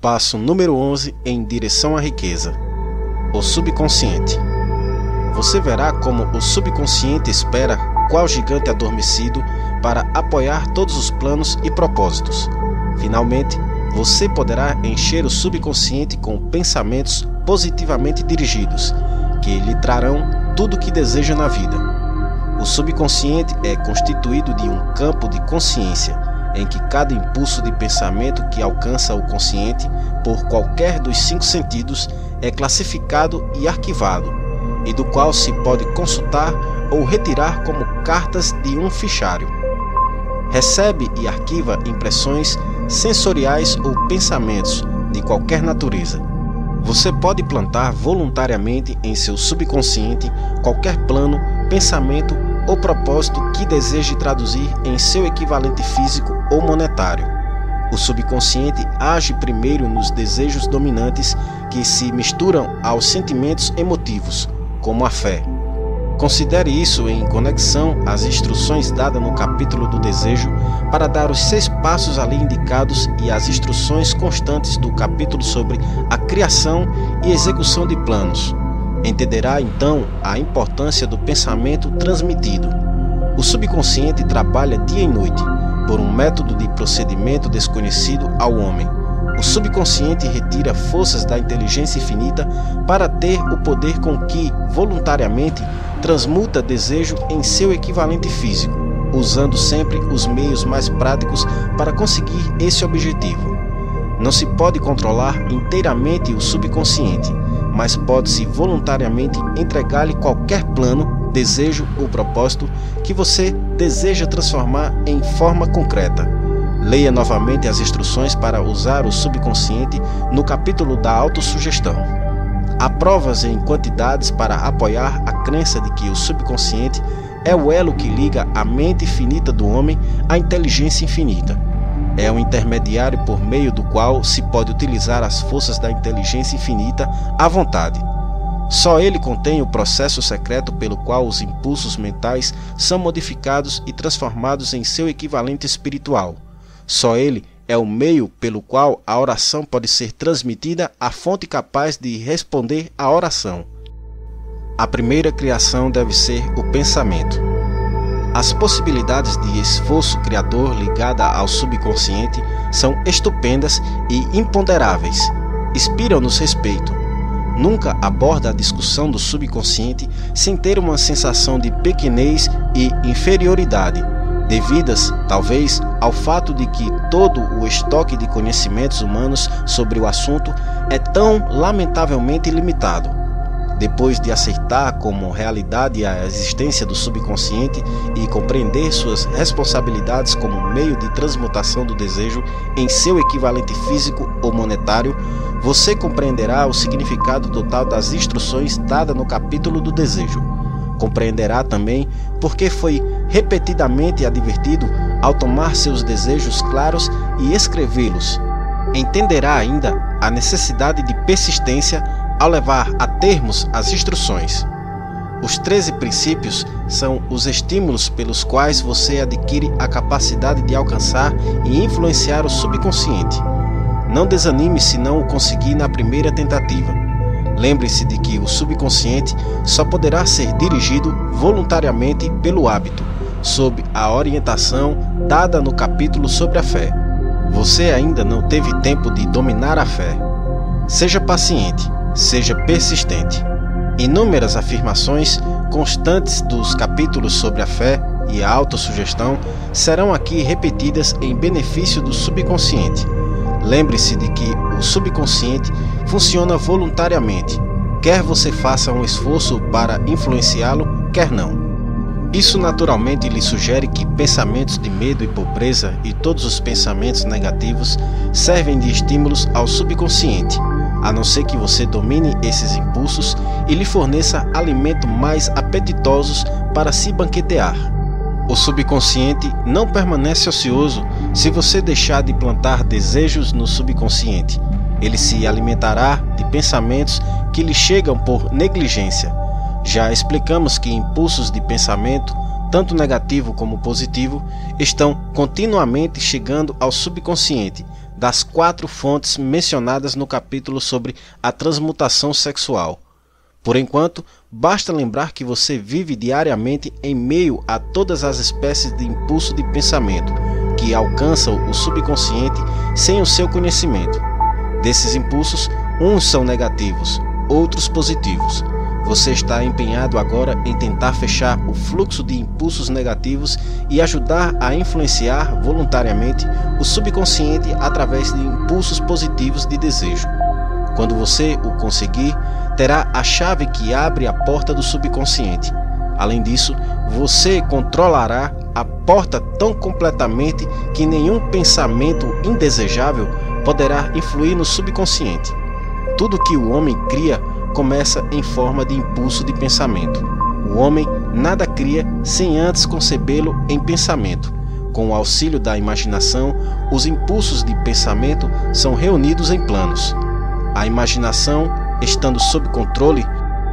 Passo número 11 em direção à riqueza. O subconsciente. Você verá como o subconsciente espera qual gigante adormecido para apoiar todos os planos e propósitos. Finalmente, você poderá encher o subconsciente com pensamentos positivamente dirigidos, que lhe trarão tudo o que deseja na vida. O subconsciente é constituído de um campo de consciência, em que cada impulso de pensamento que alcança o consciente por qualquer dos 5 sentidos é classificado e arquivado, e do qual se pode consultar ou retirar como cartas de um fichário. Recebe e arquiva impressões sensoriais ou pensamentos de qualquer natureza. Você pode plantar voluntariamente em seu subconsciente qualquer plano, pensamento ou propósito que deseje traduzir em seu equivalente físico ou monetário. O subconsciente age primeiro nos desejos dominantes que se misturam aos sentimentos emotivos, como a fé. Considere isso em conexão às instruções dadas no capítulo do desejo para dar os 6 passos ali indicados e as instruções constantes do capítulo sobre a criação e execução de planos. Entenderá então a importância do pensamento transmitido. O subconsciente trabalha dia e noite, por um método de procedimento desconhecido ao homem. O subconsciente retira forças da inteligência infinita para ter o poder com que, voluntariamente, transmuta desejo em seu equivalente físico, usando sempre os meios mais práticos para conseguir esse objetivo. Não se pode controlar inteiramente o subconsciente, mas pode-se voluntariamente entregar-lhe qualquer plano, desejo ou propósito que você deseja transformar em forma concreta. Leia novamente as instruções para usar o subconsciente no capítulo da autossugestão. Há provas em quantidades para apoiar a crença de que o subconsciente é o elo que liga a mente finita do homem à inteligência infinita. É um intermediário por meio do qual se pode utilizar as forças da inteligência infinita à vontade. Só ele contém o processo secreto pelo qual os impulsos mentais são modificados e transformados em seu equivalente espiritual. Só ele é o meio pelo qual a oração pode ser transmitida à fonte capaz de responder à oração. A primeira criação deve ser o pensamento. As possibilidades de esforço criador ligada ao subconsciente são estupendas e imponderáveis. Inspiram-nos respeito. Nunca aborda a discussão do subconsciente sem ter uma sensação de pequenez e inferioridade, devidas, talvez, ao fato de que todo o estoque de conhecimentos humanos sobre o assunto é tão lamentavelmente limitado. Depois de aceitar como realidade a existência do subconsciente e compreender suas responsabilidades como meio de transmutação do desejo em seu equivalente físico ou monetário, você compreenderá o significado total das instruções dadas no capítulo do desejo. Compreenderá também porque foi repetidamente advertido ao tomar seus desejos claros e escrevê-los. Entenderá ainda a necessidade de persistência ao levar a termos as instruções. Os 13 princípios são os estímulos pelos quais você adquire a capacidade de alcançar e influenciar o subconsciente. Não desanime se não o conseguir na primeira tentativa. Lembre-se de que o subconsciente só poderá ser dirigido voluntariamente pelo hábito, sob a orientação dada no capítulo sobre a fé. Você ainda não teve tempo de dominar a fé. Seja paciente, seja persistente. Inúmeras afirmações constantes dos capítulos sobre a fé e a autossugestão serão aqui repetidas em benefício do subconsciente. Lembre-se de que o subconsciente funciona voluntariamente, quer você faça um esforço para influenciá-lo, quer não. Isso naturalmente lhe sugere que pensamentos de medo e pobreza e todos os pensamentos negativos servem de estímulos ao subconsciente, a não ser que você domine esses impulsos e lhe forneça alimento mais apetitosos para se banquetear. O subconsciente não permanece ocioso se você deixar de plantar desejos no subconsciente. Ele se alimentará de pensamentos que lhe chegam por negligência. Já explicamos que impulsos de pensamento, tanto negativo como positivo, estão continuamente chegando ao subconsciente, das 4 fontes mencionadas no capítulo sobre a transmutação sexual. Por enquanto, basta lembrar que você vive diariamente em meio a todas as espécies de impulso de pensamento que alcançam o subconsciente sem o seu conhecimento. Desses impulsos, uns são negativos, outros positivos. Você está empenhado agora em tentar fechar o fluxo de impulsos negativos e ajudar a influenciar voluntariamente o subconsciente através de impulsos positivos de desejo. Quando você o conseguir, terá a chave que abre a porta do subconsciente. Além disso, você controlará a porta tão completamente que nenhum pensamento indesejável poderá influir no subconsciente. Tudo que o homem cria começa em forma de impulso de pensamento. O homem nada cria sem antes concebê-lo em pensamento. Com o auxílio da imaginação, os impulsos de pensamento são reunidos em planos. A imaginação, estando sob controle,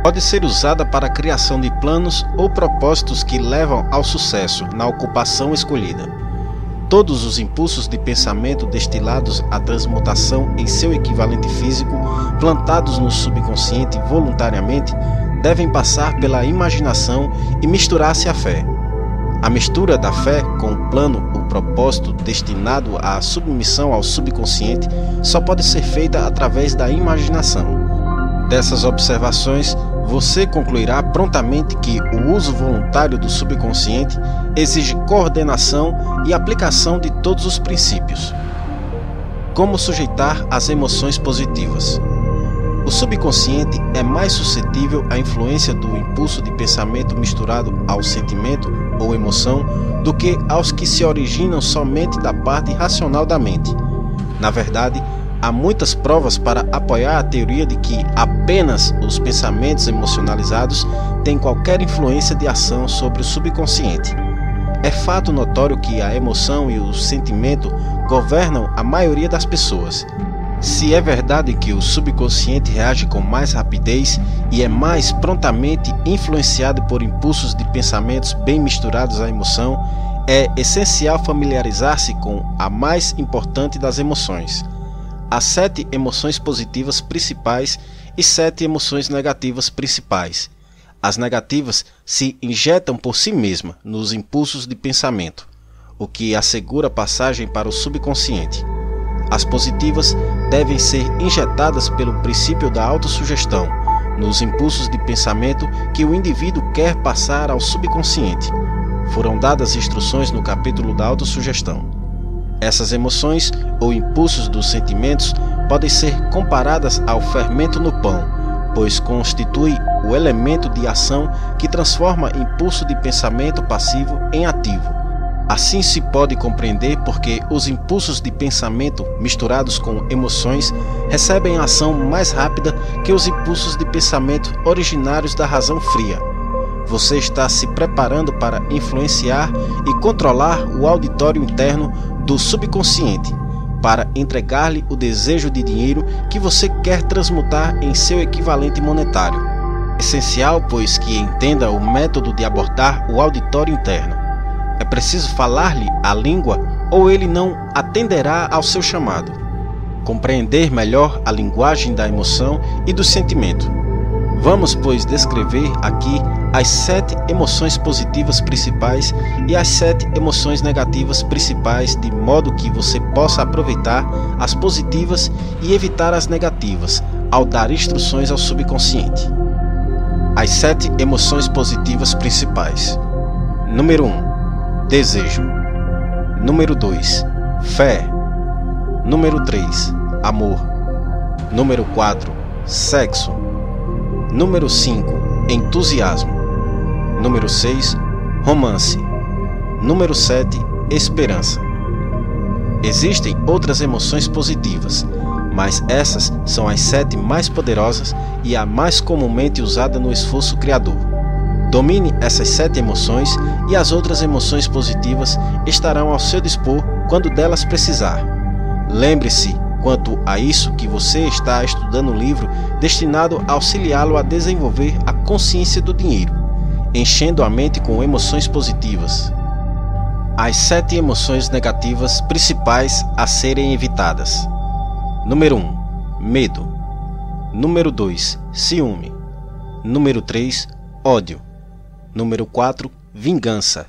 pode ser usada para a criação de planos ou propósitos que levam ao sucesso na ocupação escolhida. Todos os impulsos de pensamento destilados à transmutação em seu equivalente físico, plantados no subconsciente voluntariamente, devem passar pela imaginação e misturar-se à fé. A mistura da fé com o plano ou propósito destinado à submissão ao subconsciente só pode ser feita através da imaginação. Dessas observações, você concluirá prontamente que o uso voluntário do subconsciente exige coordenação e aplicação de todos os princípios. Como sujeitar as emoções positivas? O subconsciente é mais suscetível à influência do impulso de pensamento misturado ao sentimento ou emoção do que aos que se originam somente da parte racional da mente. Na verdade, há muitas provas para apoiar a teoria de que apenas os pensamentos emocionalizados têm qualquer influência de ação sobre o subconsciente. É fato notório que a emoção e o sentimento governam a maioria das pessoas. Se é verdade que o subconsciente reage com mais rapidez e é mais prontamente influenciado por impulsos de pensamentos bem misturados à emoção, é essencial familiarizar-se com a mais importante das emoções. Há 7 emoções positivas principais e 7 emoções negativas principais. As negativas se injetam por si mesmas nos impulsos de pensamento, o que assegura passagem para o subconsciente. As positivas devem ser injetadas pelo princípio da autossugestão, nos impulsos de pensamento que o indivíduo quer passar ao subconsciente. Foram dadas instruções no capítulo da autossugestão. Essas emoções ou impulsos dos sentimentos podem ser comparadas ao fermento no pão, pois constitui o elemento de ação que transforma impulso de pensamento passivo em ativo. Assim se pode compreender porque os impulsos de pensamento misturados com emoções recebem ação mais rápida que os impulsos de pensamento originários da razão fria. Você está se preparando para influenciar e controlar o auditório interno do subconsciente, para entregar-lhe o desejo de dinheiro que você quer transmutar em seu equivalente monetário. Essencial, pois, que entenda o método de abordar o auditório interno. É preciso falar-lhe a língua ou ele não atenderá ao seu chamado. Compreender melhor a linguagem da emoção e do sentimento. Vamos, pois, descrever aqui as 7 emoções positivas principais e as 7 emoções negativas principais, de modo que você possa aproveitar as positivas e evitar as negativas, ao dar instruções ao subconsciente. As 7 emoções positivas principais. Número 1. Desejo. Número 2. Fé. Número 3. Amor. Número 4. Sexo. Número 5. Entusiasmo. Número 6. Romance. Número 7. Esperança. Existem outras emoções positivas, mas essas são as 7 mais poderosas e a mais comumente usada no esforço criador. Domine essas 7 emoções e as outras emoções positivas estarão ao seu dispor quando delas precisar. Lembre-se quanto a isso que você está estudando um livro destinado a auxiliá-lo a desenvolver a consciência do dinheiro, enchendo a mente com emoções positivas. As 7 emoções negativas principais a serem evitadas. Número 1. Medo. Número 2. Ciúme. Número 3. Ódio. Número 4. Vingança.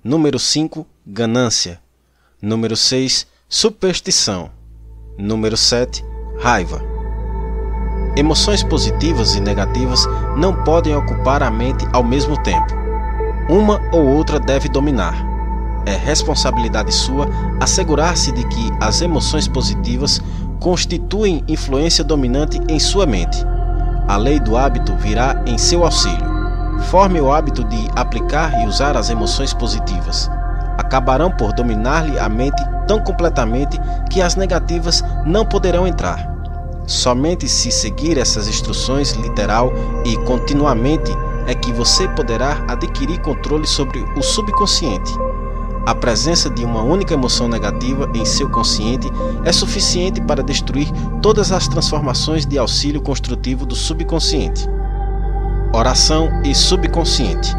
Número 5. Ganância. Número 6. Superstição. Número 7. Raiva. Emoções positivas e negativas não podem ocupar a mente ao mesmo tempo. Uma ou outra deve dominar. É responsabilidade sua assegurar-se de que as emoções positivas constituem influência dominante em sua mente. A lei do hábito virá em seu auxílio. Forme o hábito de aplicar e usar as emoções positivas. Acabarão por dominar-lhe a mente tão completamente que as negativas não poderão entrar. Somente se seguir essas instruções literal e continuamente é que você poderá adquirir controle sobre o subconsciente. A presença de uma única emoção negativa em seu consciente é suficiente para destruir todas as transformações de auxílio construtivo do subconsciente. Oração e subconsciente.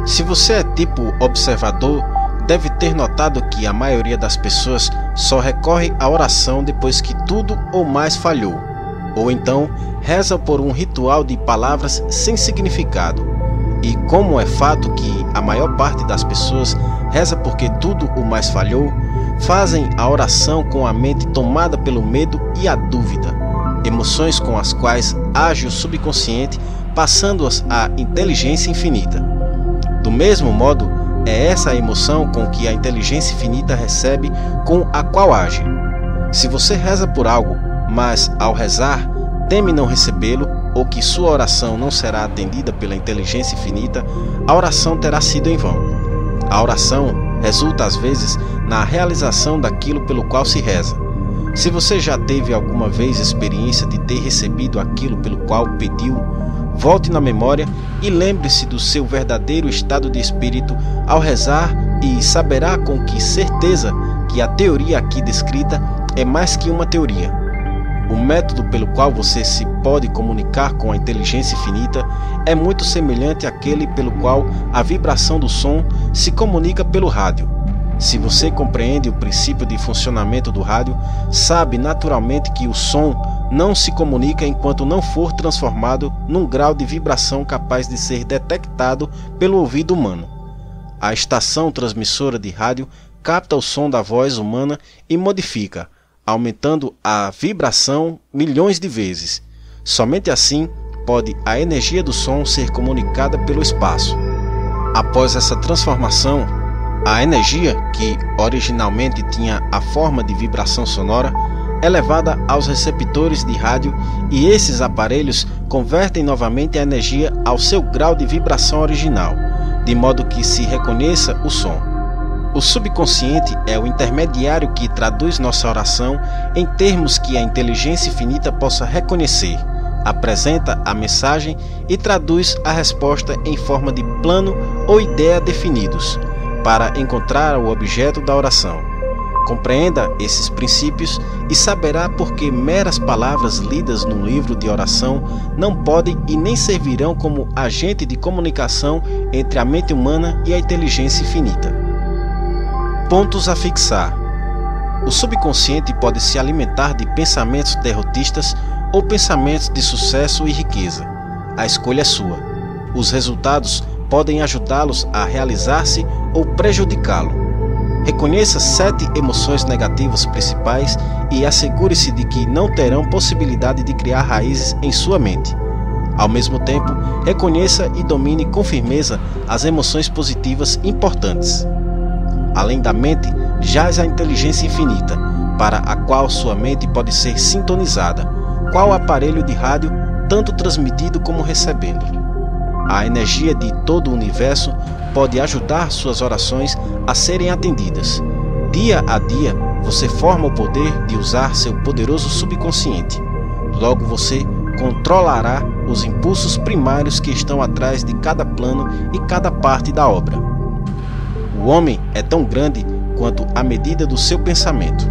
Se você é tipo observador, deve ter notado que a maioria das pessoas só recorre à oração depois que tudo ou mais falhou, ou então reza por um ritual de palavras sem significado. E como é fato que a maior parte das pessoas reza porque tudo o mais falhou, fazem a oração com a mente tomada pelo medo e a dúvida, emoções com as quais age o subconsciente, passando-as à inteligência infinita. Do mesmo modo, é essa a emoção com que a inteligência infinita recebe, com a qual age. Se você reza por algo, mas ao rezar teme não recebê-lo, ou que sua oração não será atendida pela inteligência infinita, a oração terá sido em vão. A oração resulta às vezes na realização daquilo pelo qual se reza. Se você já teve alguma vez experiência de ter recebido aquilo pelo qual pediu, volte na memória e lembre-se do seu verdadeiro estado de espírito ao rezar e saberá com que certeza que a teoria aqui descrita é mais que uma teoria. O método pelo qual você se pode comunicar com a inteligência infinita é muito semelhante àquele pelo qual a vibração do som se comunica pelo rádio. Se você compreende o princípio de funcionamento do rádio, sabe naturalmente que o som não se comunica enquanto não for transformado num grau de vibração capaz de ser detectado pelo ouvido humano. A estação transmissora de rádio capta o som da voz humana e modifica, aumentando a vibração milhões de vezes. Somente assim pode a energia do som ser comunicada pelo espaço. Após essa transformação, a energia, que originalmente tinha a forma de vibração sonora, é levada aos receptores de rádio e esses aparelhos convertem novamente a energia ao seu grau de vibração original, de modo que se reconheça o som. O subconsciente é o intermediário que traduz nossa oração em termos que a inteligência infinita possa reconhecer, apresenta a mensagem e traduz a resposta em forma de plano ou ideia definidos, para encontrar o objeto da oração. Compreenda esses princípios e saberá por que meras palavras lidas num livro de oração não podem e nem servirão como agente de comunicação entre a mente humana e a inteligência infinita. Pontos a fixar. O subconsciente pode se alimentar de pensamentos derrotistas ou pensamentos de sucesso e riqueza. A escolha é sua. Os resultados podem ajudá-los a realizar-se ou prejudicá-lo. Reconheça 7 emoções negativas principais e assegure-se de que não terão possibilidade de criar raízes em sua mente. Ao mesmo tempo, reconheça e domine com firmeza as emoções positivas importantes. Além da mente, jaz a inteligência infinita, para a qual sua mente pode ser sintonizada, qual aparelho de rádio, tanto transmitido como recebendo. A energia de todo o universo pode ajudar suas orações a serem atendidas. Dia a dia, você forma o poder de usar seu poderoso subconsciente. Logo você controlará os impulsos primários que estão atrás de cada plano e cada parte da obra. O homem é tão grande quanto a medida do seu pensamento.